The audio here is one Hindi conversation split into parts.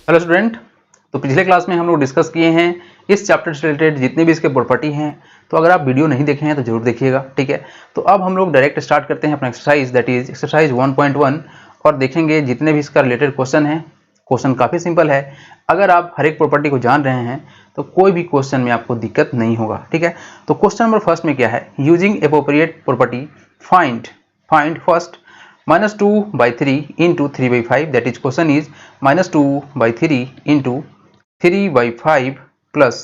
हेलो स्टूडेंट, तो पिछले क्लास में हम लोग डिस्कस किए हैं इस चैप्टर से रिलेटेड जितने भी इसके प्रॉपर्टी हैं। तो अगर आप वीडियो नहीं देखे हैं तो जरूर देखिएगा, ठीक है। तो अब हम लोग डायरेक्ट स्टार्ट करते हैं अपना एक्सरसाइज, दैट इज एक्सरसाइज 1.1 और देखेंगे जितने भी इसका रिलेटेड क्वेश्चन है। क्वेश्चन काफ़ी सिंपल है। अगर आप हर एक प्रॉपर्टी को जान रहे हैं तो कोई भी क्वेश्चन में आपको दिक्कत नहीं होगा, ठीक है। तो क्वेश्चन नंबर फर्स्ट में क्या है, using appropriate property find first -2/3 into 3/5, that is question is -2/3 into 3/5 plus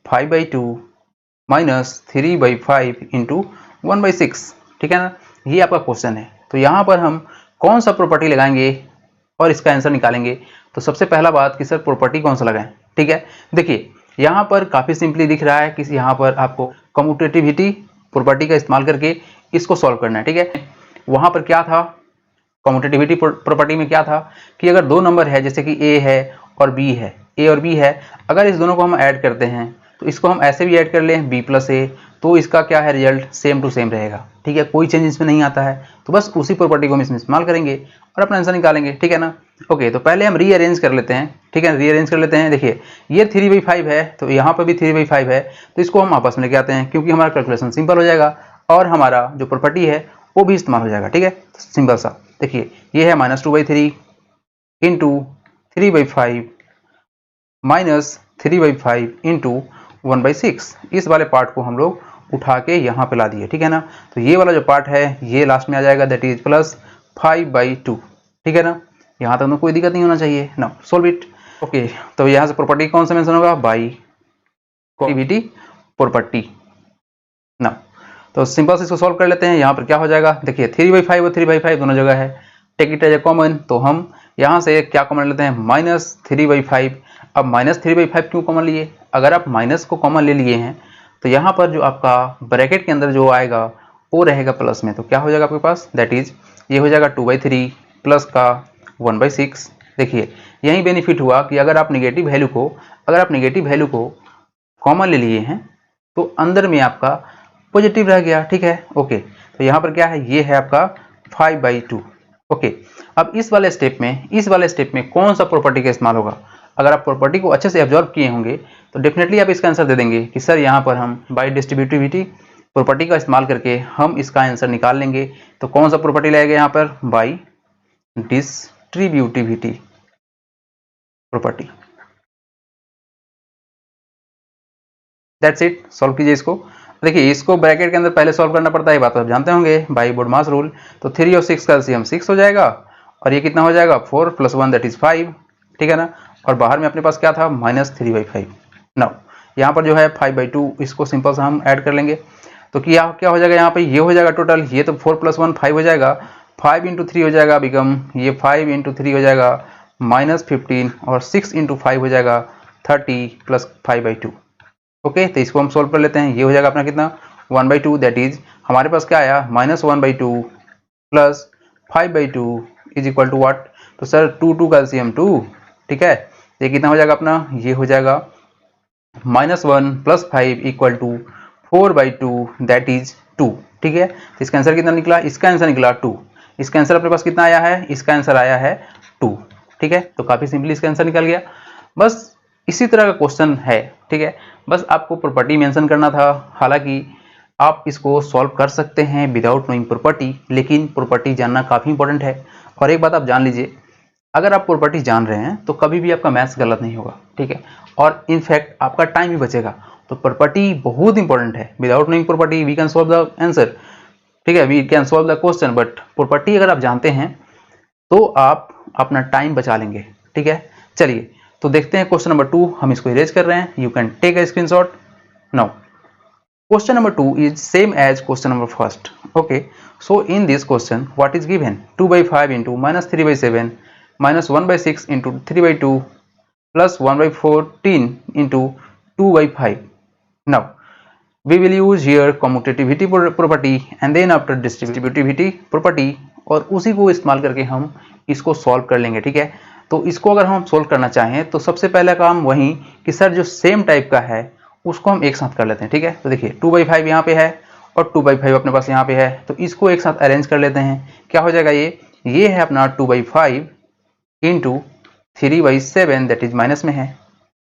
5/2 minus 3/5 into 1/6, ठीक है ना। ये आपका क्वेश्चन है। तो यहाँ पर हम कौन सा प्रॉपर्टी लगाएंगे और इसका आंसर निकालेंगे। तो सबसे पहला बात कि सर प्रॉपर्टी कौन सा लगाएं, ठीक है। देखिए यहाँ पर काफ़ी सिंपली दिख रहा है कि यहाँ पर आपको कम्यूटेटिविटी प्रॉपर्टी का इस्तेमाल करके इसको सॉल्व करना है, ठीक है। वहाँ पर क्या था, कम्यूटेटिविटी प्रॉपर्टी में क्या था कि अगर दो नंबर है जैसे कि ए है और बी है, ए और बी है, अगर इस दोनों को हम ऐड करते हैं तो इसको हम ऐसे भी ऐड कर लें बी प्लस ए, तो इसका क्या है रिजल्ट सेम टू सेम रहेगा, ठीक है। कोई चेंज इसमें नहीं आता है। तो बस उसी प्रॉपर्टी को हम इसमें इस्तेमाल करेंगे और अपना आंसर निकालेंगे, ठीक है ना। ओके, तो पहले हम रीअरेंज कर लेते हैं, ठीक है। रीअरेंज कर लेते हैं। देखिए ये 3/5 है तो यहाँ पर भी 3/5 है, तो इसको हम आपस में लेके आते हैं क्योंकि हमारा कैलकुलेशन सिंपल हो जाएगा और हमारा जो प्रॉपर्टी है वो भी इस्तेमाल हो जाएगा, ठीक है। सिंपल सा देखिए ये है -2/3 इंटू 3/5 माइनस 3/5 इंटू 1/6। इस वाले पार्ट को हम लोग उठा के यहाँ पे ला दिए, ठीक है ना। तो ये वाला जो पार्ट है ये लास्ट में आ जाएगा, दैट इज प्लस 5/2, ठीक है ना। यहाँ तक तो कोई दिक्कत नहीं होना चाहिए ना। Solve it. ओके, तो यहाँ से प्रॉपर्टी कौन सा मेंशन होगा, बाई कॉन्टिविटी प्रॉपर्टी ना। तो सिंपल से इसको सॉल्व कर लेते हैं। यहाँ पर क्या हो जाएगा, देखिए 3/5 और 3/5 दोनों जगह है, take it as a common. तो हम यहाँ से क्या कॉमन लेते हैं, -3/5। अब -3/5 क्यों कॉमन लिए, अगर आप माइनस को कॉमन ले लिए हैं तो यहाँ पर जो आपका ब्रैकेट के अंदर जो आएगा वो रहेगा प्लस में, तो क्या हो जाएगा आपके पास, दैट इज ये हो जाएगा 2/3 प्लस का 1/6। देखिए यही बेनिफिट हुआ कि अगर आप नेगेटिव वैल्यू को कॉमन ले लिए हैं तो अंदर में आपका पॉजिटिव रह गया, ठीक है। ओके, तो यहाँ पर क्या है, ये है आपका 5/2। ओके, अब इस वाले स्टेप में कौन सा प्रॉपर्टी का इस्तेमाल होगा। अगर आप प्रॉपर्टी को अच्छे से ऑब्जर्व किए होंगे तो डेफिनेटली आप इसका आंसर दे देंगे कि सर यहाँ पर हम बाई डिस्ट्रीब्यूटिविटी प्रॉपर्टी का इस्तेमाल करके हम इसका आंसर निकाल लेंगे। तो कौन सा प्रॉपर्टी लगेगा यहाँ पर, by distributivity property. That's it, solve कीजिए इसको। देखिए इसको ब्रैकेट के अंदर पहले सॉल्व करना पड़ता है, बात आप जानते होंगे बाई बोडमास रूल। तो 3 और 6 का एलसीएम 6 हो जाएगा और ये कितना हो जाएगा, 4 + 1 दैट इज 5, ठीक है ना। और बाहर में अपने पास क्या था, -3/5। नाउ यहाँ पर जो है 5/2, इसको सिंपल सा हम ऐड कर लेंगे। तो क्या हो जाएगा यहाँ पे, ये हो जाएगा टोटल, ये तो 4 + 1 5 हो जाएगा, 5 × 3 हो जाएगा बिकम, ये 5 × 3 हो जाएगा -15 और 6 × 5 हो जाएगा 30 + 5/2। ओके, तो इसको हम सोल्व कर लेते हैं। ये हो जाएगा अपना कितना, 1/2, दैट इज हमारे पास क्या आया, -1/2 plus 5/2 is equal to what. तो सर 2 का एलसीएम 2, ठीक है। ये कितना हो जाएगा अपना, ये हो जाएगा -1 + 5 इक्वल टू 4/2 दैट इज 2, ठीक है। तो इसका आंसर कितना निकला, इसका आंसर निकला 2। इसका आंसर अपने पास कितना आया है, इसका आंसर आया है 2, ठीक है। तो काफ़ी सिंपली इसका आंसर निकल गया। बस इसी तरह का क्वेश्चन है, ठीक है। बस आपको प्रॉपर्टी मेंशन करना था। हालांकि आप इसको सॉल्व कर सकते हैं विदाउट नोइंग प्रॉपर्टी, लेकिन प्रॉपर्टी जानना काफ़ी इंपॉर्टेंट है। और एक बात आप जान लीजिए, अगर आप प्रॉपर्टी जान रहे हैं तो कभी भी आपका मैथ्स गलत नहीं होगा, ठीक है। और इनफैक्ट आपका टाइम भी बचेगा। तो प्रॉपर्टी बहुत इंपॉर्टेंट है। Without knowing property we can solve the answer, ठीक है, we can solve the question, but property अगर आप जानते हैं तो आप अपना टाइम बचा लेंगे, ठीक है। चलिए तो देखते हैं क्वेश्चन नंबर 2, हम इसको इरेज कर रहे हैं। You can take a screenshot now. Question number 2 is same as question number first. Okay, so in this question what is given, 2/5 into -3/7 -1/6 into 3/2 plus 1/14 into 2/5। Now we will use here commutativity property and then after distributivity property, और उसी को इस्तेमाल करके हम इसको सॉल्व कर लेंगे, ठीक है। तो इसको अगर हम सॉल्व करना चाहें तो सबसे पहला काम वही कि सर जो सेम टाइप का है उसको हम एक साथ कर लेते हैं, ठीक है। तो देखिए 2/5 यहाँ पे है और 2/5 अपने पास यहाँ पे है, तो इसको एक साथ अरेंज कर लेते हैं। क्या हो जाएगा, ये है अपना 2/5 इंटू 3/7 दैट इज माइनस में है,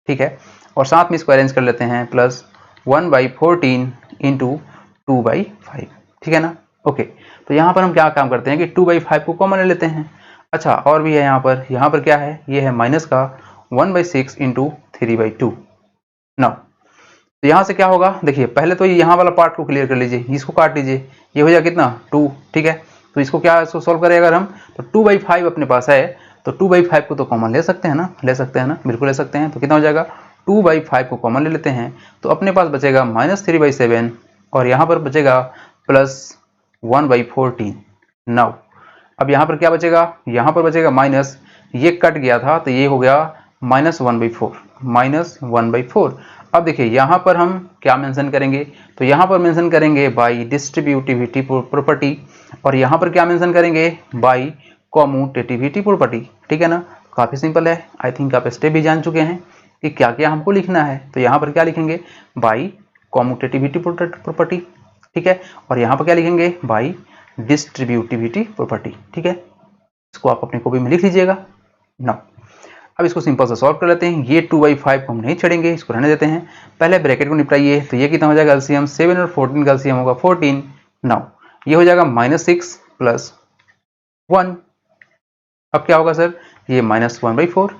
ठीक है, और साथ में इसको अरेंज कर लेते हैं प्लस 1/14 इंटू 2/5, ठीक है ना। ओके, तो यहाँ पर हम क्या काम करते हैं कि 2/5 को कॉमन ले लेते हैं। अच्छा, और भी है यहाँ पर क्या है, ये है माइनस का 1/6 इंटू 3/2। नाउ तो यहाँ से क्या होगा, देखिए पहले तो यहाँ वाला पार्ट को क्लियर कर लीजिए, इसको काट लीजिए, ये हो जाएगा कितना 2, ठीक है। तो इसको क्या इसको सॉल्व करेगा अगर हम, तो 2/5 अपने पास है, तो 2/5 को तो कॉमन ले सकते हैं ना, बिल्कुल ले सकते हैं। तो कितना हो जाएगा, 2/5 को कॉमन ले लेते हैं, तो अपने पास बचेगा -3/7 और यहाँ पर बचेगा प्लस 1/14। नाउ अब यहाँ पर क्या बचेगा, यहाँ पर बचेगा माइनस, ये कट गया था तो ये हो गया -1/4। अब देखिए यहाँ पर हम क्या मेंशन करेंगे, तो यहाँ पर मेंशन करेंगे बाय डिस्ट्रीब्यूटिविटी प्रॉपर्टी, और यहाँ पर क्या मेंशन करेंगे, बाय कॉम्यूटेटिविटी प्रॉपर्टी, ठीक है ना। काफ़ी सिंपल है, आई थिंक आप स्टेप भी जान चुके हैं कि क्या क्या हमको लिखना है। तो यहाँ पर क्या लिखेंगे, बाय कॉम्यूटेटिविटी प्रॉपर्टी, ठीक है, और यहाँ पर क्या लिखेंगे, बाय डिस्ट्रीब्यूटिविटी प्रॉपर्टी, ठीक है। इसको आप अपनी कॉपी में लिख लीजिएगा। नाउ अब इसको सिंपल से सॉल्व कर लेते हैं। ये 2/5 को हम नहीं छेड़ेंगे, इसको रहने देते हैं, पहले ब्रैकेट को निपटाइए। तो ये कितना हो जाएगा एलसीएम, 7 और 14 का एलसीएम होगा 14। नाउ ये हो जाएगा -6 प्लस 1, अब क्या होगा सर, ये -1/4।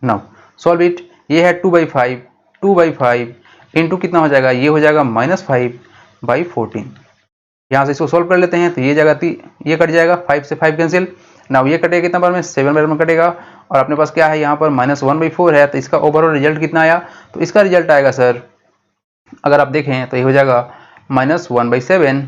नाउ सॉल्व इट, ये है 2/5 इंटू कितना हो जाएगा, ये हो जाएगा -5/14। यहाँ से इसको सॉल्व कर लेते हैं, तो ये जगह ये कट जाएगा, 5 से 5 कैंसिल। नाउ ये कटेगा कितना बार में, 7 बार में कटेगा, और अपने पास क्या है यहाँ पर -1/4 है, तो इसका ओवरऑल रिजल्ट कितना आया, तो इसका रिजल्ट आएगा सर, अगर आप देखें तो ये हो जाएगा -1/7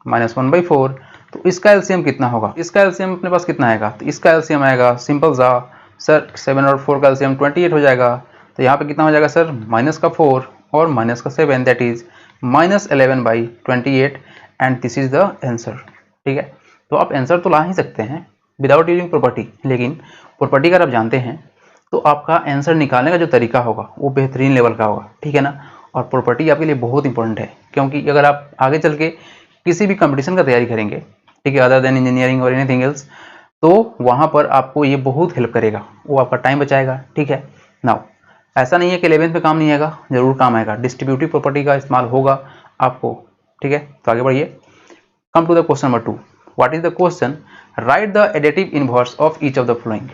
-1/4। तो इसका एलसीएम कितना होगा, इसका एलसीएम अपने पास कितना आएगा, तो इसका एलसीएम आएगा सिंपल सा सर, 7 और 4 का एलसीएम 28 हो जाएगा। तो यहाँ पे कितना हो जाएगा सर, -4 और -7 that is -11/28 and this is the answer, ठीक है। तो आप आंसर तो ला ही सकते हैं विदाउट यूजिंग प्रॉपर्टी, लेकिन प्रॉपर्टी अगर आप जानते हैं तो आपका आंसर निकालने का जो तरीका होगा वो बेहतरीन लेवल का होगा, ठीक है ना। और प्रॉपर्टी आपके लिए बहुत इंपॉर्टेंट है, क्योंकि अगर आप आगे चल के किसी भी कंपटीशन का तैयारी करेंगे, ठीक है, अदर देन इंजीनियरिंग और एनीथिंग एल्स, तो वहाँ पर आपको ये बहुत हेल्प करेगा, वो आपका टाइम बचाएगा, ठीक है। नाउ ऐसा नहीं है कि 11th में काम नहीं आएगा, जरूर काम आएगा, डिस्ट्रीब्यूटिव प्रॉपर्टी का इस्तेमाल होगा आपको, ठीक है। तो आगे बढ़िए, come to the question number 2। What is the question, write the additive inverse of each of the following,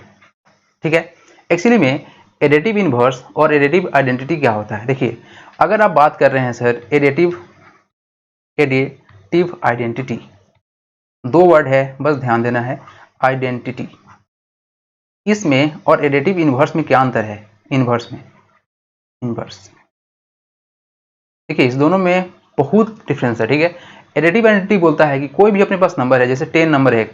ठीक है। एक्चुअली में एडिटिव इनवर्स और एडिटिव आइडेंटिटी क्या होता है, देखिए अगर आप बात कर रहे हैं सर एडिटिव आइडेंटिटी, 2 वर्ड है, बस ध्यान देना है, आइडेंटिटी, इसमें और एडिटिव इनवर्स में क्या अंतर है, इनवर्स देखिए इस दोनों में बहुत डिफरेंस है, ठीक है। एडिटिव आइडेंटिटी बोलता है कि कोई भी अपने पास नंबर है, जैसे 10 नंबर है,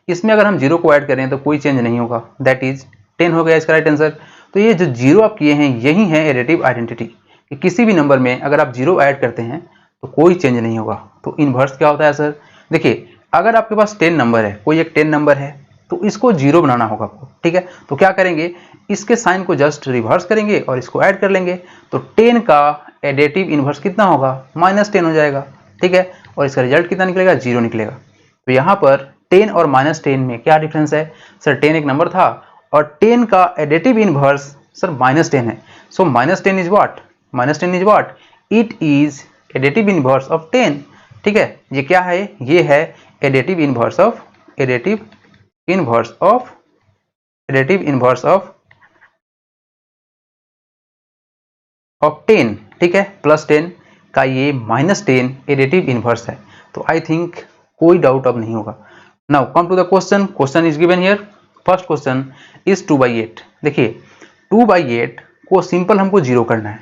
इसमें अगर हम 0 को ऐड करें तो कोई चेंज नहीं होगा, दैट इज 10 हो गया इसका राइट आंसर। तो ये जो 0 आप किए हैं यही है एडिटिव आइडेंटिटी, कि किसी भी नंबर में अगर आप 0 ऐड करते हैं तो कोई चेंज नहीं होगा। तो इनवर्स क्या होता है सर, देखिए अगर आपके पास 10 नंबर है, कोई एक 10 नंबर है, तो इसको 0 बनाना होगा आपको, ठीक है। तो क्या करेंगे, इसके साइन को जस्ट रिवर्स करेंगे और इसको ऐड कर लेंगे, तो 10 का एडिटिव इनवर्स कितना होगा, -10 हो जाएगा, ठीक है, और इसका रिजल्ट कितना निकलेगा, 0 निकलेगा। तो यहाँ पर 10 और -10 में क्या डिफरेंस है सर, 10 एक नंबर था और 10 का एडिटिव इनवर्स सर -10 है, सो -10 is what, it is additive inverse of 10, ठीक है। ये क्या है, ये है एडिटिव इनवर्स ऑफ 10, ठीक है, +10 का ये -10 एडिटिव इनवर्स है। तो आई थिंक कोई डाउट अब नहीं होगा। Now come to the question is given here. First question is 2/8। देखिए 2/8 को सिंपल हमको 0 करना है,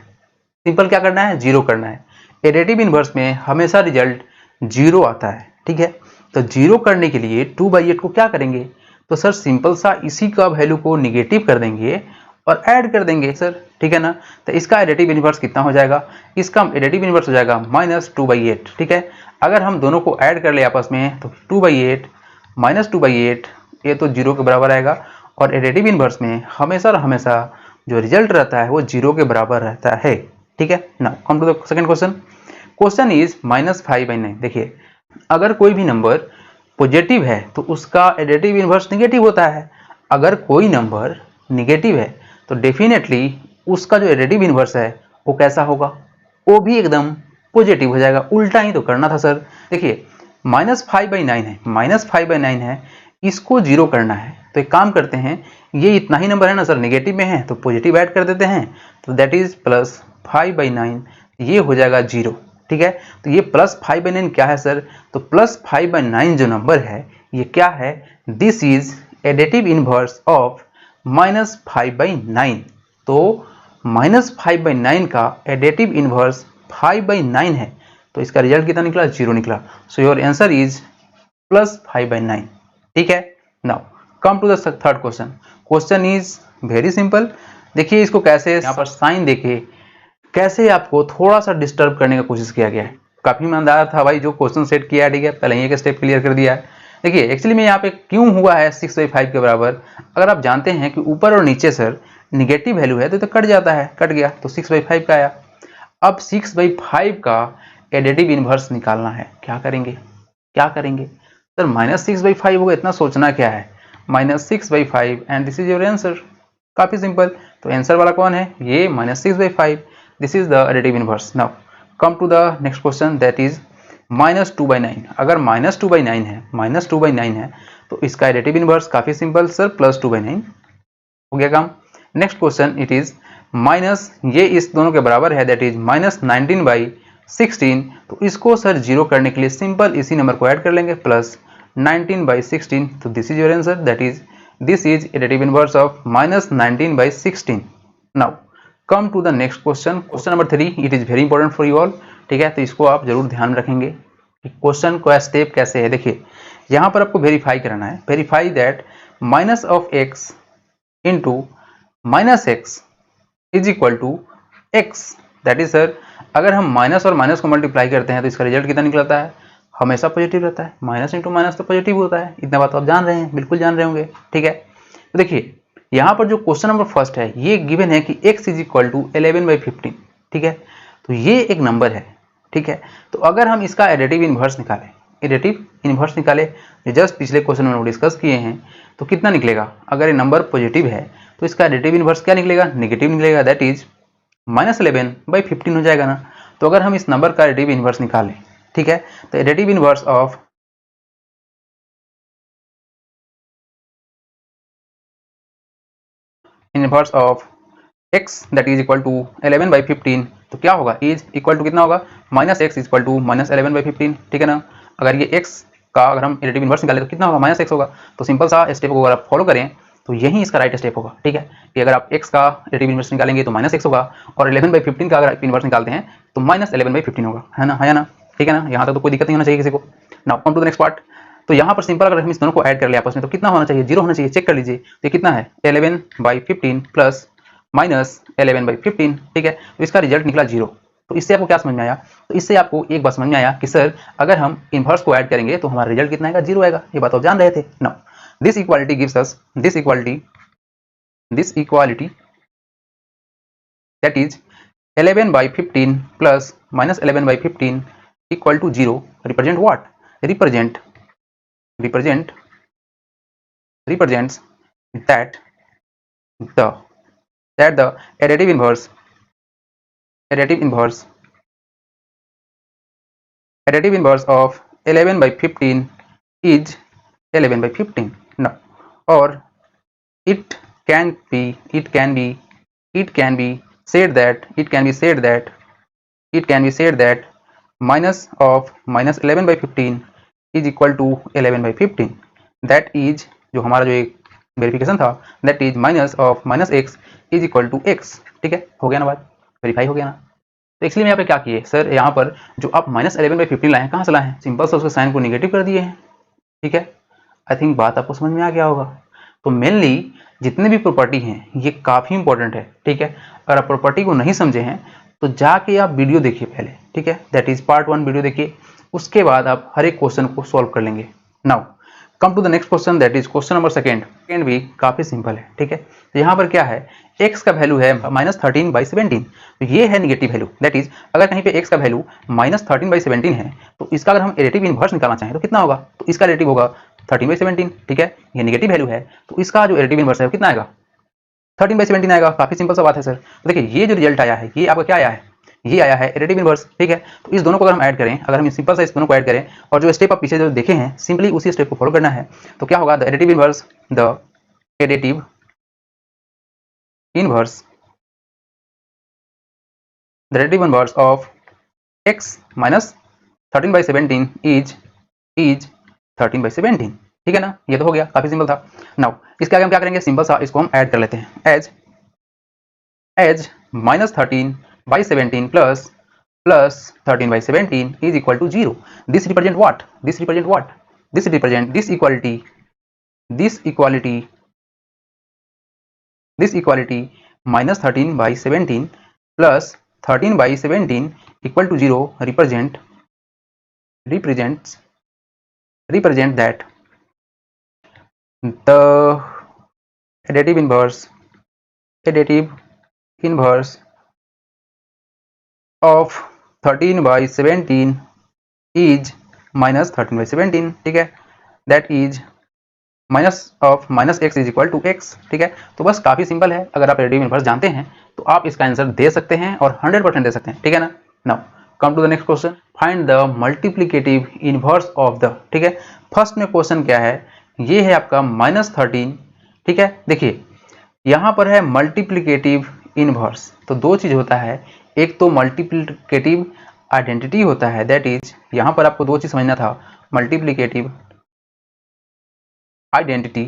सिंपल क्या करना है, 0 करना है। एडिटिव इनवर्स में हमेशा रिजल्ट 0 आता है, ठीक है। तो 0 करने के लिए 2/8 को क्या करेंगे, तो सर सिंपल सा इसी का वैल्यू को निगेटिव कर देंगे और ऐड कर देंगे सर, ठीक है ना। तो इसका एडिटिव इनवर्स कितना हो जाएगा, इसका एडिटिव इनवर्स हो जाएगा -2/8, ठीक है। अगर हम दोनों को ऐड कर ले आपस में तो 2/8 -2/8 ये तो 0 के बराबर आएगा, और एडिटिव इनवर्स में हमेशा और हमेशा जो रिजल्ट रहता है वो 0 के बराबर रहता है, ठीक है। Now come to the second question is -5/9। देखिए अगर कोई भी नंबर पॉजिटिव है तो उसका एडिटिव इनवर्स नेगेटिव होता है, अगर कोई नंबर निगेटिव है तो डेफिनेटली उसका जो एडिटिव इन्वर्स है वो कैसा होगा, वो भी एकदम पॉजिटिव हो जाएगा। उल्टा ही तो करना था सर। देखिए -5/9 है, -5/9 है, इसको जीरो करना है तो एक काम करते हैं, ये इतना ही नंबर है ना सर, निगेटिव में है तो पॉजिटिव ऐड कर देते हैं, तो दैट इज +5/9, ये हो जाएगा 0। ठीक है, तो ये +5/9 क्या है सर, तो +5/9 जो नंबर है ये क्या है, this is additive inverse of -5/9। तो -5/9 का एडिटिव इनवर्स 5/9 है, तो इसका रिजल्ट कितना निकला, 0 निकला। So your answer is +5/9। ठीक है, now come to the third question. Question is very simple. देखिए इसको कैसे यहाँ पर साइन देके कैसे आपको थोड़ा सा डिस्टर्ब करने का कोशिश किया गया है। काफी ईमानदार था भाई जो क्वेश्चन सेट किया है, ठीक है, पहले ही एक स्टेप क्लियर कर दिया है। देखिए एक्चुअली में यहाँ पे क्यों हुआ है 6/5 के बराबर, अगर आप जानते हैं कि ऊपर और नीचे सर निगेटिव वैल्यू है तो कट जाता है, कट गया तो 6/5 का आया। अब 6/5 का एडिटिव इनवर्स निकालना है, क्या करेंगे, क्या करेंगे सर, -6/5 होगा, इतना सोचना क्या है, -6/5 and this is your answer. काफी सिंपल, तो आंसर वाला कौन है, ये -6/5, this is the additive inverse. Now come to the next question that is -2/9। अगर -2/9 है, -2/9 है तो इसका एडिटिव इनवर्स काफी सिंपल सर, +2/9 हो गया काम। Next question it is minus, ये इस दोनों के बराबर है, दैट इज -19/16। तो इसको सर जीरो करने के लिए सिंपल इसी नंबर को ऐड कर लेंगे, +19/16। तो this is your answer, that is this is additive inverse of -19/16। Now come to the next question, question number 3। It is very important for you all. ठीक है, तो इसको आप जरूर ध्यान रखेंगे कि क्वेश्चन का स्टेप कैसे है। देखिए यहाँ पर आपको वेरीफाई कराना है, verify that -(x) into -x is equal to x। That is sir, अगर हम माइनस और माइनस को मल्टीप्लाई करते हैं तो इसका रिजल्ट कितना निकलता है, हमेशा पॉजिटिव रहता है। माइनस इंटू माइनस तो पॉजिटिव होता है, इतना बात तो आप जान रहे हैं, बिल्कुल जान रहे होंगे। ठीक है, तो देखिए यहाँ पर जो क्वेश्चन नंबर फर्स्ट है ये गिवन है कि x इज इक्वल टू 11/15। ठीक है, तो ये एक नंबर है। ठीक है, तो अगर हम इसका एडिटिव इनवर्स निकालें, एडिटिव इनवर्स निकाले जो जस्ट पिछले क्वेश्चन में डिस्कस किए हैं, तो कितना निकलेगा, अगर ये नंबर पॉजिटिव है तो इसका एडिटिव इनवर्स क्या निकलेगा, नेगेटिव निकलेगा, दैट इज -11/15 हो जाएगा ना। तो अगर हम इस नंबर का एडिटिव इनवर्स निकालें, ठीक है, तो additive inverse of x that is equal to 11/15, तो क्या होगा, इज इक्वल टू कितना होगा, -x इज इक्वल टू -11/15। ठीक है ना, अगर ये x का अगर हम एडिटिव इनवर्स निकालें तो कितना होगा, -x होगा। तो सिंपल सा स्टेप को अगर आप फॉलो करें तो यही इसका राइट स्टेप होगा। ठीक है, कि अगर आप x का एडिटिव इनवर्स निकालेंगे तो -x होगा, और 11/15 का अगर इनवर्स निकालते हैं तो -11/15 होगा, है ना, है ना। ठीक है ना, यहाँ तक तो कोई दिक्कत नहीं होना चाहिए किसी को। Now come to the next part. तो यहाँ पर सिंपल अगर हम इस दोनों को ऐड कर ले आपस में तो कितना होना चाहिए, 0 होना चाहिए। चेक कर लीजिए, तो कितना है, 11/15 प्लस -11/15। ठीक है, तो इसका रिजल्ट निकला 0। तो इससे आपको क्या समझ में आया, तो इससे आपको एक बात समझ में आया कि सर अगर हम इनवर्स को ऐड करेंगे तो हमारा रिजल्ट कितना आएगा, 0 आएगा। ये बात आप जान रहे थे। Now this equality gives us this equality that is 11/15 plus -11/15 equal to 0 represent what, represents that the additive inverse of 11/15 is 11/15 now, or it can be said that minus of -11/15 is equal to 11/15, that is जो हमारा जो एक वेरिफिकेशन था, that is minus of -x is equal to x। ठीक है, हो गया ना, बात वेरीफाई हो गया ना। तो इसलिए यहाँ पे क्या किए सर, यहाँ पर जो आप -11/15 लाए हैं, कहाँ से लाए हैं, सिंपल से उसके साइन को निगेटिव कर दिए हैं। ठीक है, आई थिंक बात आपको समझ में आ गया होगा। तो मेनली जितने भी प्रॉपर्टी हैं ये काफ़ी इंपॉर्टेंट है। ठीक है, अगर आप प्रॉपर्टी को नहीं समझे हैं तो जाके आप वीडियो देखिए पहले। ठीक है, दैट इज पार्ट 1 वीडियो देखिए, उसके बाद आप हर एक क्वेश्चन को सॉल्व कर लेंगे। Now come to the next question that is question number second भी काफी सिंपल है। ठीक है, तो यहाँ पर क्या है, x का वैल्यू है -13/17, तो ये है निगेटिव वैल्यू। दैट इज अगर कहीं पे x का वैल्यू -13/17 है तो इसका अगर हम एडिटिव इनवर्स निकालना चाहें तो कितना होगा, तो इसका एडिटिव होगा 13/17। ठीक है, ये निगेटिव वैल्यू है तो इसका जो एडिटिव इनवर्स है वो कितना आएगा, 13/17 आएगा। काफी सिंपल सा बात है सर। तो देखिए ये जो रिजल्ट आया है ये आपका क्या आया है, ये आया है एडिटिव इनवर्स, ठीक है। तो इस दोनों को अगर हम ऐड करें, अगर हम सिंपल सा इस दोनों को ऐड करें और जो स्टेप आप पीछे जो देखे हैं सिंपली उसी स्टेप को फॉलो करना है, तो क्या होगा, the additive inverse of x minus 13/17 is 13/17, ठीक है ना। ये तो हो गया, काफी सिंपल था। नाउ इसके आगे हम क्या करेंगे, सिंपल सा इसको हम ऐड कर लेते हैं, as minus 13/17 plus 13/17 is equal to 0। This represent what, this represent this equality minus 13/17 plus 13/17 equal to 0 represent that the additive inverse of 13/17 is minus 13/17, ठीक है। that is minus of minus x is equal to x, ठीक है। तो बस काफी सिंपल है, अगर आप एडिटिव इनवर्स जानते हैं तो आप इसका आंसर दे सकते हैं और 100% दे सकते हैं, ठीक है ना। Now come to the next question, find the multiplicative inverse of the, ठीक है। फर्स्ट में क्वेश्चन क्या है, ये है आपका -13, ठीक है। देखिए यहाँ पर है मल्टीप्लिकेटिव इनवर्स, तो दो चीज होता है, एक तो मल्टीप्लिकेटिव आइडेंटिटी होता है, दैट इज यहाँ पर आपको दो चीज समझना था, मल्टीप्लिकेटिव आइडेंटिटी,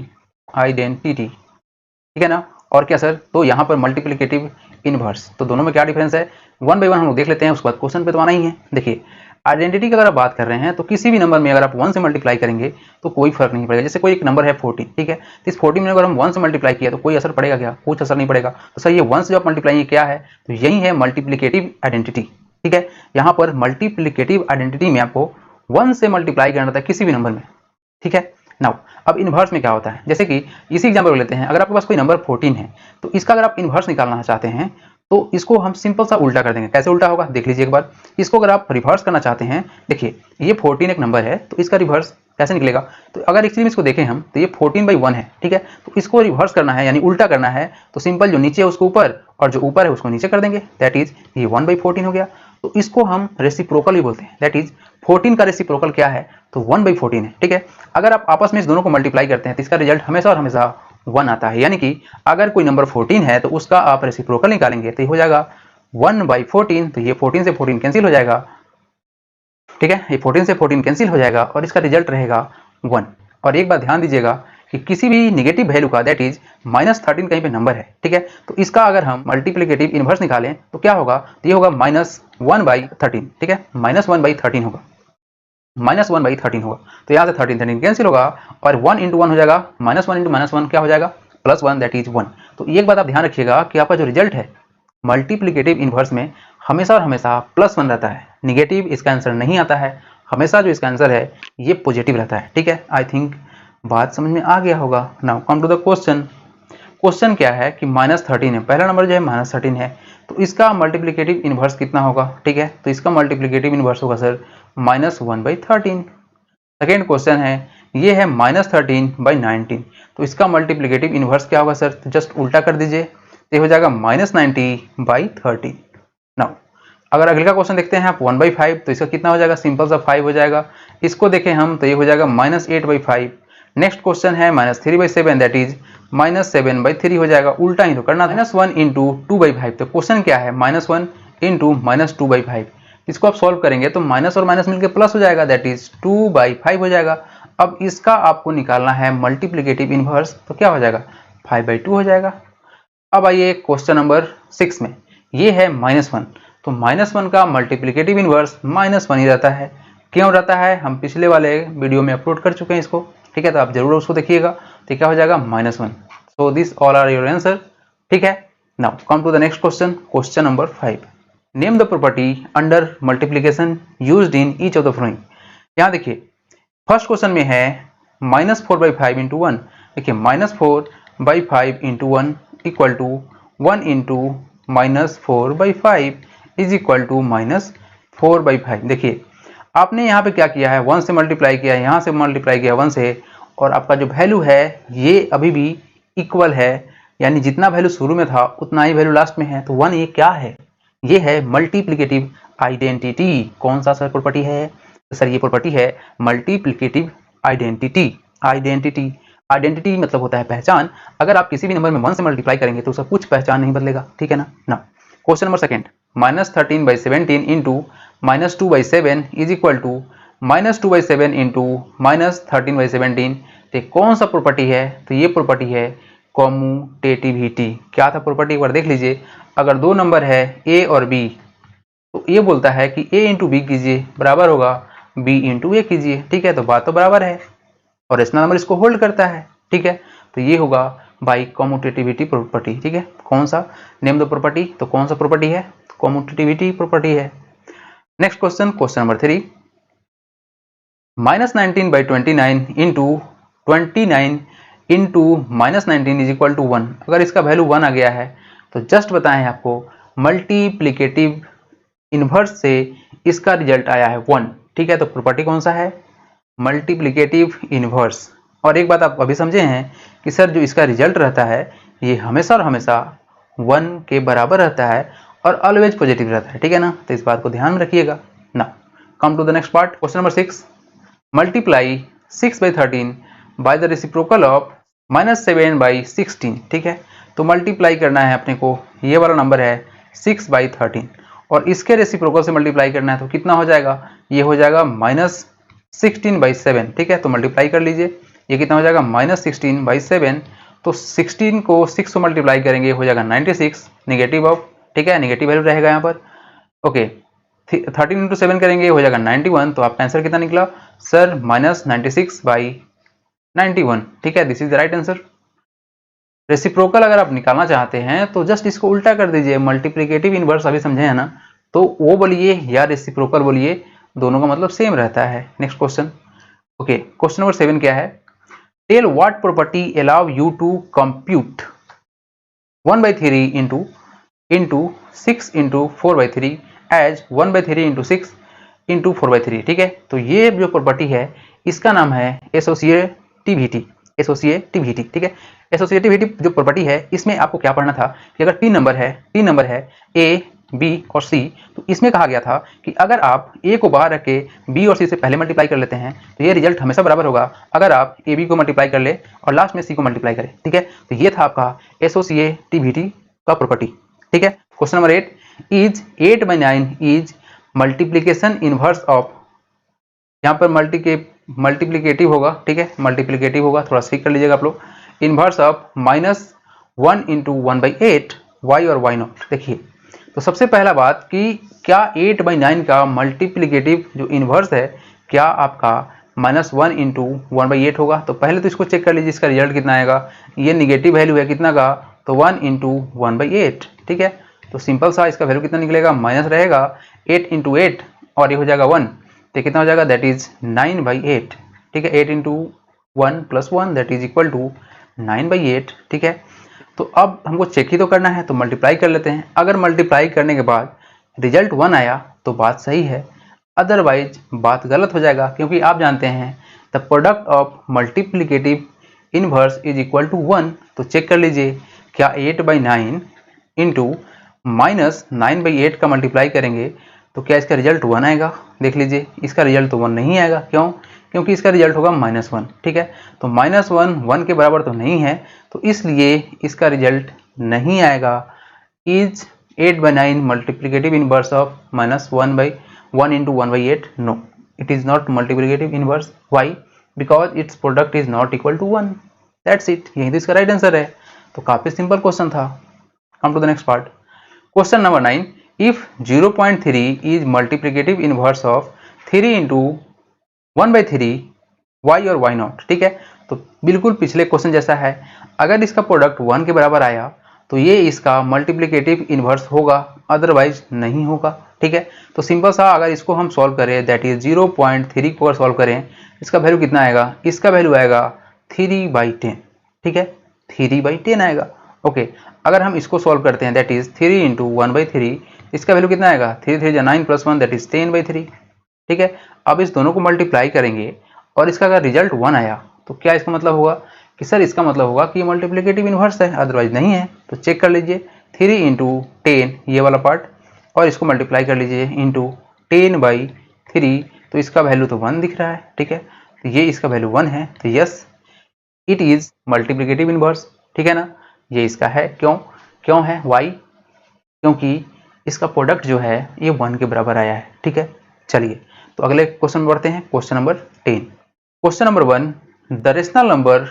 ठीक है ना। और क्या सर, तो यहाँ पर मल्टीप्लिकेटिव इनवर्स, तो दोनों में क्या डिफरेंस है, वन बाय वन हम लोग देख लेते हैं, उसके बाद क्वेश्चन पे तो आना ही है। देखिए आइडेंटिटी की अगर आप बात कर रहे हैं तो किसी भी नंबर में अगर आप 1 से मल्टीप्लाई करेंगे तो कोई फर्क नहीं पड़ेगा। जैसे कोई एक नंबर है 14, ठीक है, तो इस 14 में अगर हम 1 से मल्टीप्लाई किया तो कोई असर पड़ेगा क्या, कुछ असर नहीं पड़ेगा। तो सर ये 1 से जो आप मल्टीप्लाई क्या है, तो यही है मल्टीप्लिकेटिव आइडेंटिटी, ठीक है। यहाँ पर मल्टीप्लिकेटिव आइडेंटिटी में आपको 1 से मल्टीप्लाई करना था किसी भी नंबर में, ठीक है। नाउ अब इनवर्स में क्या होता है, जैसे कि इसी एग्जांपल को लेते हैं, अगर आपके पास कोई नंबर 14 है तो इसका अगर आप इनवर्स निकालना चाहते हैं तो इसको हम सिंपल सा उल्टा कर देंगे। कैसे उल्टा होगा देख लीजिए एक बार। इसको अगर आप रिवर्स करना चाहते हैं, देखिए ये 14 एक नंबर है तो इसका रिवर्स कैसे निकलेगा, तो अगर एक्चुअली इसको देखें हम तो ये 14/1 है, ठीक है। तो इसको रिवर्स करना है यानी उल्टा करना है, तो सिंपल जो नीचे है उसको ऊपर और जो ऊपर है उसको नीचे कर देंगे, दैट इज ये 1/14 हो गया। तो इसको हम रेसिप्रोकल भी बोलते हैं, दैट इज 14 का रेसिप्रोकल क्या है, तो 1/14 है, ठीक है। अगर आप आपस में इस दोनों को मल्टीप्लाई करते हैं तो इसका रिजल्ट हमेशा और हमेशा 1 आता है, यानी कि अगर कोई नंबर 14 है तो उसका आप रेसिप्रोकल निकालेंगे तो ये हो जाएगा 1/14, तो ये 14 से 14 कैंसिल हो जाएगा, ठीक है। ये 14 से 14 कैंसिल हो जाएगा और इसका रिजल्ट रहेगा 1। और एक बात ध्यान दीजिएगा कि किसी भी नेगेटिव वैल्यू का, दैट इज -13 कहीं पे नंबर है, ठीक है, तो इसका अगर हम मल्टीप्लिकेटिव इनवर्स निकालें तो क्या होगा, तो ये होगा -1/13, ठीक है, -1/13 होगा, -1/13 होगा। तो यहाँ से 13 कैंसिल होगा और 1 × 1 हो जाएगा, -1 × -1 क्या हो जाएगा, +1, दैट इज 1। तो एक बात आप ध्यान रखिएगा कि आपका जो रिजल्ट है मल्टीप्लिकेटिव इनवर्स में हमेशा और हमेशा +1 रहता है, निगेटिव इसका आंसर नहीं आता है, हमेशा जो इसका आंसर है ये पॉजिटिव रहता है, ठीक है। आई थिंक बात समझ में आ गया होगा। Now come to the question. Question क्या है कि -13 है, पहला नंबर जो है -13 है, तो इसका मल्टीप्लिकेटिव इनवर्स कितना होगा, ठीक है। तो इसका मल्टीप्लिकेटिव इनवर्स होगा सर -1/13। सेकेंड क्वेश्चन है, ये है -13/19, तो इसका मल्टीप्लिकेटिव इनवर्स क्या होगा सर, तो जस्ट उल्टा कर दीजिए, तो हो जाएगा -90/13। नाउ अगर अगले का क्वेश्चन देखते हैं आप 1/5, तो इसका कितना हो जाएगा, सिंपल सा 5 हो जाएगा। इसको देखें हम तो ये हो जाएगा -8/5। नेक्स्ट क्वेश्चन है -3/7, दैट इज -7/3 हो जाएगा, उल्टा ही तो करना था, -1 × 2/5। तो क्वेश्चन क्या है, -1 × -2/5। इसको आप सॉल्व करेंगे तो माइनस और माइनस मिलकर प्लस हो जाएगा, दैट इज 2/5 हो जाएगा। अब इसका आपको निकालना है मल्टीप्लिकेटिव इनवर्स, तो क्या हो जाएगा, 5/2 हो जाएगा। अब आइए क्वेश्चन नंबर 6 में, ये है -1, तो -1 का मल्टीप्लिकेटिव इनवर्स -1 ही रहता है। क्यों रहता है, हम पिछले वाले वीडियो में अपलोड कर चुके हैं इसको, ठीक है, तो आप जरूर उसको देखिएगा। तो क्या हो जाएगा, -1। So this all are your answer, ठीक है। Now come to the next question, question number 5। Name the property under multiplication used in each of the following. यहाँ देखिए फर्स्ट क्वेश्चन में है -4/5 × 1। देखिए -4/5 × 1 equal to 1 × -4/5 is equal to -4/5। देखिए आपने यहाँ पे क्या किया है, 1 से मल्टीप्लाई किया है, यहाँ से मल्टीप्लाई किया 1 से, और आपका जो वैल्यू है ये अभी भी इक्वल है यानी जितना वैल्यू शुरू में था उतना ही वैल्यू लास्ट में है। तो 1 ये क्या है? ये है मल्टीप्लिकेटिव आइडेंटिटी। कौन सा सर प्रॉपर्टी है? तो सर ये प्रॉपर्टी है मल्टीप्लिकेटिव आइडेंटिटी। आइडेंटिटी मतलब होता है पहचान। अगर आप किसी भी नंबर में 1 से मल्टीप्लाई करेंगे तो उसका कुछ पहचान नहीं बदलेगा, ठीक है ना। Question number second, -13/17 into -2/7 is equal to -2/7 into -13/17। तो कौन सा प्रॉपर्टी है? तो ये प्रॉपर्टी है कॉम्यूटेटिविटी। क्या था प्रॉपर्टी? एक बार देख लीजिए। अगर दो नंबर है a और b, तो ये बोलता है कि a इंटू बी कीजिए बराबर होगा b इंटू ए कीजिए, ठीक है। तो बात तो बराबर है और रेशनल नंबर इसको होल्ड करता है, ठीक है। तो ये होगा बाई कॉम्यूटेटिविटी प्रॉपर्टी, ठीक है। कौन सा? Name the property. तो कौन सा प्रॉपर्टी है? कॉम्यूटेटिविटी प्रॉपर्टी है। Next question, question number 3, -19/29 into 29 into -19 is equal to 1। अगर इसका वैल्यू 1 आ गया है तो जस्ट बताएं आपको मल्टीप्लिकेटिव इनवर्स से इसका रिजल्ट आया है 1, ठीक है। तो प्रॉपर्टी कौन सा है? Multiplicative inverse. और एक बात आप अभी समझे हैं कि सर जो इसका रिजल्ट रहता है ये हमेशा और हमेशा 1 के बराबर रहता है और ऑलवेज पॉजिटिव रहता है, ठीक है ना। तो इस बात को ध्यान में रखिएगा ना। Come to the next part, question number 6, multiply 6/13 by the reciprocal of -7/16, ठीक है। तो मल्टीप्लाई करना है अपने को, ये वाला नंबर है 6/13 और इसके रेसिप्रोकल से मल्टीप्लाई करना है तो कितना हो जाएगा? ये हो जाएगा -16/7, ठीक है। तो मल्टीप्लाई कर लीजिए, ये कितना हो जाएगा? -16/7। तो 16 को 6 को मल्टीप्लाई करेंगे हो जाएगा 96 नेगेटिव ऑफ, ठीक है, नेगेटिव वैल्यू रहेगा यहाँ पर। ओके, 13 इंटू 7 करेंगे हो जाएगा 91। तो आपका आंसर कितना निकला सर? -96/91, ठीक है। This is the right answer. Reciprocal अगर आप निकालना चाहते हैं तो जस्ट इसको उल्टा कर दीजिए। मल्टीप्लिकेटिव इनवर्स अभी समझे है ना, तो वो बोलिए या रेसिप्रोकल बोलिए, दोनों का मतलब सेम रहता है। Next question, okay, question number 7 क्या है? Tell what property allow you to compute 1/3 into 6 into 4/3 as 1/3 into 6 into 4/3, ठीक है। तो ये जो प्रॉपर्टी है इसका नाम है एसोसिएटिविटी, ठीक है। एसोसिएटिविटी जो प्रॉपर्टी है इसमें आपको क्या पढ़ना था कि अगर तीन नंबर है ए, बी और सी, तो इसमें कहा गया था कि अगर आप ए को बाहर रख के बी और सी से पहले मल्टीप्लाई कर लेते हैं तो ये रिजल्ट हमेशा बराबर होगा अगर आप ए बी को मल्टीप्लाई कर ले और लास्ट में सी को मल्टीप्लाई करें, ठीक है। तो ये था आपका एसोसिएटिविटी का प्रॉपर्टी, ठीक है। Question number 8, is 8/9 is multiplication inverse of, यहाँ पर मल्टीप्लिकेटिव होगा, ठीक है, मल्टीप्लिकेटिव होगा, थोड़ा सीख कर लीजिएगा आप लोग। इनवर्स ऑफ -1 इंटू 1/8 वाई और वाई नॉट। देखिए, तो सबसे पहला बात कि क्या 8/9 का मल्टीप्लिकेटिव जो इनवर्स है क्या आपका -1 इंटू 1/8 होगा? तो पहले तो इसको चेक कर लीजिए इसका रिजल्ट कितना आएगा। ये निगेटिव वैल्यू है कितना का? तो 1 इंटू 1/8, ठीक है। तो सिंपल सा इसका वैल्यू कितना निकलेगा? माइनस रहेगा 8 इंटू 8 और ये हो जाएगा 1, तो कितना हो जाएगा? दैट इज 9/8, ठीक है। 8 into 1 plus 1 that is equal to 9/8, ठीक है। तो अब हमको चेक ही तो करना है तो मल्टीप्लाई कर लेते हैं। अगर मल्टीप्लाई करने के बाद रिजल्ट 1 आया तो बात सही है, अदरवाइज बात गलत हो जाएगा, क्योंकि आप जानते हैं the product of multiplicative inverse is equal to 1। तो चेक कर लीजिए क्या 8/9 इंटू -9/8 का मल्टीप्लाई करेंगे तो क्या इसका रिजल्ट 1 आएगा? देख लीजिए, इसका रिजल्ट तो 1 नहीं आएगा। क्यों? क्योंकि इसका रिजल्ट होगा -1, ठीक है। तो -1 1 के बराबर तो नहीं है, तो इसलिए इसका रिजल्ट नहीं आएगा। Is 8/9 multiplicative inverse of -1 into 1/8? No, it is not multiplicative inverse. Why? Because it's product is not equal to 1। That's it, यही तो इसका राइट आंसर है। तो काफी सिंपल क्वेश्चन था। Come to the next part, question number 9, if 0.3 is multiplicative inverse of 3 into 1/3 why और वाई नॉट, ठीक है। तो बिल्कुल पिछले क्वेश्चन जैसा है, अगर इसका प्रोडक्ट 1 के बराबर आया तो ये इसका मल्टीप्लिकेटिव इनवर्स होगा, अदरवाइज नहीं होगा, ठीक है। तो सिंपल सा अगर इसको हम सॉल्व करें दैट इज 0.3 को अगर सॉल्व करें, इसका वैल्यू कितना आएगा? इसका वैल्यू आएगा 3/10, ठीक है, 3/10 आएगा। ओके, अगर हम इसको सॉल्व करते हैं दैट इज 3 इंटू 1/3, इसका वैल्यू कितना आएगा? 3 3 9 प्लस 1 दैट इज 10/3, ठीक है। अब इस दोनों को मल्टीप्लाई करेंगे और इसका अगर रिजल्ट 1 आया तो क्या इसका मतलब होगा कि सर इसका मतलब होगा कि ये मल्टीप्लिकेटिव इन्वर्स है, अदरवाइज नहीं है। तो चेक कर लीजिए 3 इंटू 10 ये वाला पार्ट, और इसको मल्टीप्लाई कर लीजिए इंटू 10/3, तो इसका वैल्यू तो 1 दिख रहा है, ठीक है। तो ये इसका वैल्यू 1 है, तो yes it is multiplicative inverse, ठीक है ना। ये इसका है, क्यों है, वाई, क्योंकि इसका प्रोडक्ट जो है ये 1 के बराबर आया है, ठीक है। चलिए तो अगले क्वेश्चन में बढ़ते हैं, question number 10। Question number 1, the rational number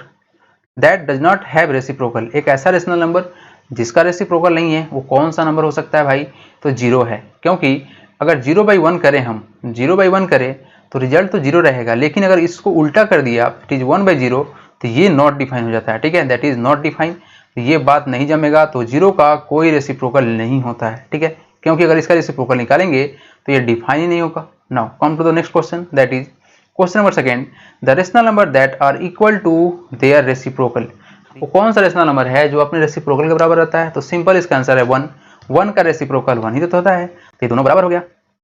that does not have reciprocal, एक ऐसा रेशनल नंबर जिसका रेसिप्रोकल नहीं है, वो कौन सा नंबर हो सकता है भाई, तो 0 है। क्योंकि अगर 0/1 करें, हम 0/1 करें तो रिजल्ट तो 0 रहेगा, लेकिन अगर इसको उल्टा कर दिया इट इज 1/0 तो ये नॉट डिफाइन हो जाता है, ठीक है, दैट इज नॉट डिफाइन, तो ये बात नहीं जमेगा। तो 0 का कोई रेसिप्रोकल नहीं होता है, ठीक है, क्योंकि अगर इसका रेसिप्रोकल निकालेंगे तो ये डिफाइन ही नहीं होगा। Now come to the next question, that is question number 2, the rational number that are equal to their reciprocal, वो कौन सा रेशनल नंबर है जो अपने रेसिप्रोकल के बराबर रहता है, तो सिंपल इसका आंसर है 1 का रेसिप्रोकल 1 ही तो होता है, तो ये दोनों बराबर हो गया,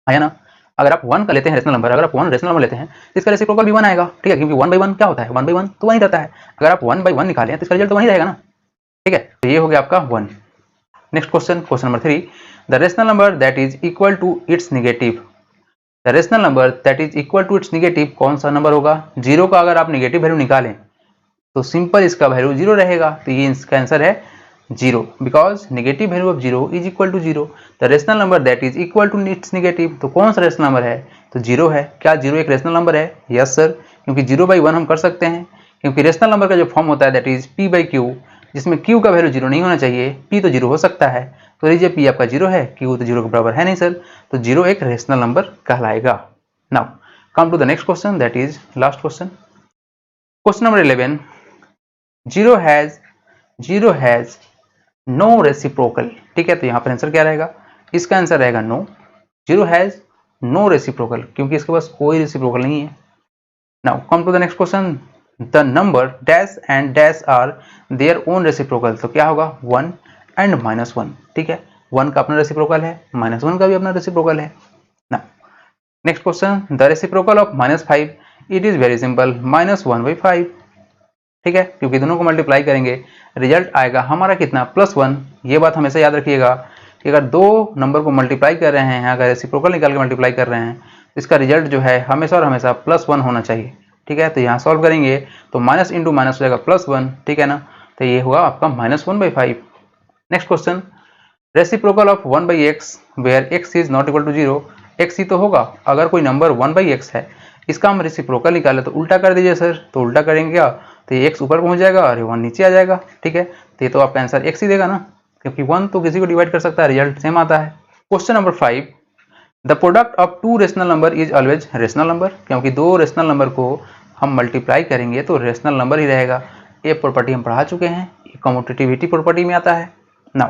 है ना। अगर आप 1 का लेते हैं रेशनल नंबर, अगर आप 1 रेशनल नंबर लेते हैं तो इसका रेसिप्रोकल भी 1 आएगा, ठीक है, क्योंकि 1/1 क्या होता है, 1/1 तो 1 ही रहता है। अगर आप 1/1 निकालें तो इसका रिजल्ट तो 1 ही रहेगा ना, ठीक है। तो ये हो गया आपका 1। Next question, question number 3, the rational number that is equal to its negative, the rational number that is equal to its negative कौन सा नंबर होगा। 0 का अगर आप नेगेटिव वैल्यू निकालें तो सिंपल इसका वैल्यू 0 रहेगा, तो ये इसका आंसर है 0, because negative value of 0 is equal to 0। The rational number that is equal to its negative, तो कौन सा रेशनल नंबर है, तो 0 है। क्या 0 एक रेशनल नंबर है, यस सर, क्योंकि 0/1 हम कर सकते हैं, क्योंकि रेशनल नंबर का जो फॉर्म होता है दैट इज p/q, जिसमें q का वैल्यू 0 नहीं होना चाहिए, p तो 0 हो सकता है, तो लीजिए p आपका 0 है, q तो 0 के बराबर है नहीं सर, तो 0 एक रेशनल नंबर कहलाएगा। Now come to the next question, that is last question, question number 11, 0 has no reciprocal, ठीक है। तो यहाँ पर आंसर क्या रहेगा, इसका आंसर रहेगा नो, 0 हैज नो रेसिप्रोकल, क्योंकि इसके पास कोई रेसिप्रोकल नहीं है। Now come to the next question, the number dash and dash are their own reciprocal, तो क्या होगा 1 एंड -1, ठीक है, 1 का अपना रेसिप्रोकल है, -1 का भी अपना रेसिप्रोकल है। Now next question, the reciprocal of -5, it is very simple, -1/5, ठीक है, क्योंकि दोनों को मल्टीप्लाई करेंगे रिजल्ट आएगा हमारा कितना, +1। ये बात हमेशा याद रखिएगा कि अगर दो नंबर को मल्टीप्लाई कर रहे हैं, अगर रेसिप्रोकल निकाल के मल्टीप्लाई कर रहे हैं, तो इसका रिजल्ट जो है हमेशा और हमेशा +1 होना चाहिए, ठीक है। तो यहाँ सॉल्व करेंगे तो माइनस इंटू माइनस हो जाएगा +1, ठीक है ना, तो ये होगा आपका -1/5। Next question, reciprocal of 1/x where x is not equal to 0, x ही तो होगा, अगर कोई नंबर 1/x है, इसका हम रेसिप्रोकल निकाले तो उल्टा कर दीजिए सर, तो उल्टा करेंगे क्या, तो ये x ऊपर पहुंच जाएगा और 1 नीचे आ जाएगा, ठीक है। तो ये तो आपका आंसर x ही देगा ना, क्योंकि 1 तो किसी को डिवाइड कर सकता है, रिजल्ट सेम आता है। Question number 5, the product of 2 rational number is always rational number, क्योंकि 2 रेशनल नंबर को हम मल्टीप्लाई करेंगे तो रेशनल नंबर ही रहेगा। ये प्रॉपर्टी हम पढ़ा चुके हैं, ये कम्यूटेटिविटी प्रॉपर्टी में आता है। Now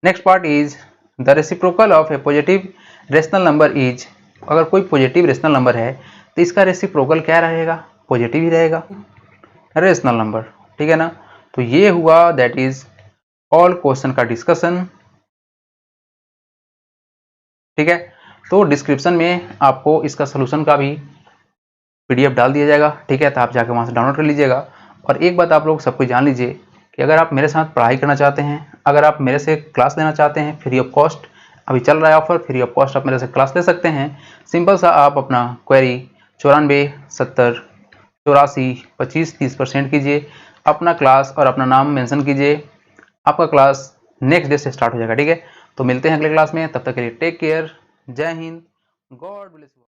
next part is the reciprocal of A positive rational number is, अगर कोई पॉजिटिव रेशनल नंबर है तो इसका रेसिप्रोकल क्या रहेगा, पॉजिटिव ही रहेगा, रेशनल नंबर, ठीक है ना। तो ये हुआ दैट इज ऑल क्वेश्चन का डिस्कशन, ठीक है। तो डिस्क्रिप्शन में आपको इसका सोल्यूशन का भी PDF डाल दिया जाएगा, ठीक है, तो आप जाकर वहाँ से डाउनलोड कर लीजिएगा। और एक बात आप लोग सबको जान लीजिए कि अगर आप मेरे साथ पढ़ाई करना चाहते हैं, अगर आप मेरे से क्लास लेना चाहते हैं फ्री ऑफ कॉस्ट, अभी चल रहा है ऑफर, फ्री ऑफ कॉस्ट आप मेरे से क्लास ले सकते हैं। सिंपल सा आप अपना क्वेरी 94 70 84 25 30% कीजिए, अपना क्लास और अपना नाम मेंशन कीजिए, आपका क्लास नेक्स्ट डे से स्टार्ट हो जाएगा, ठीक है। तो मिलते हैं अगले क्लास में, तब तक के लिए टेक केयर, जय हिंद, गॉड ब्लेस यू।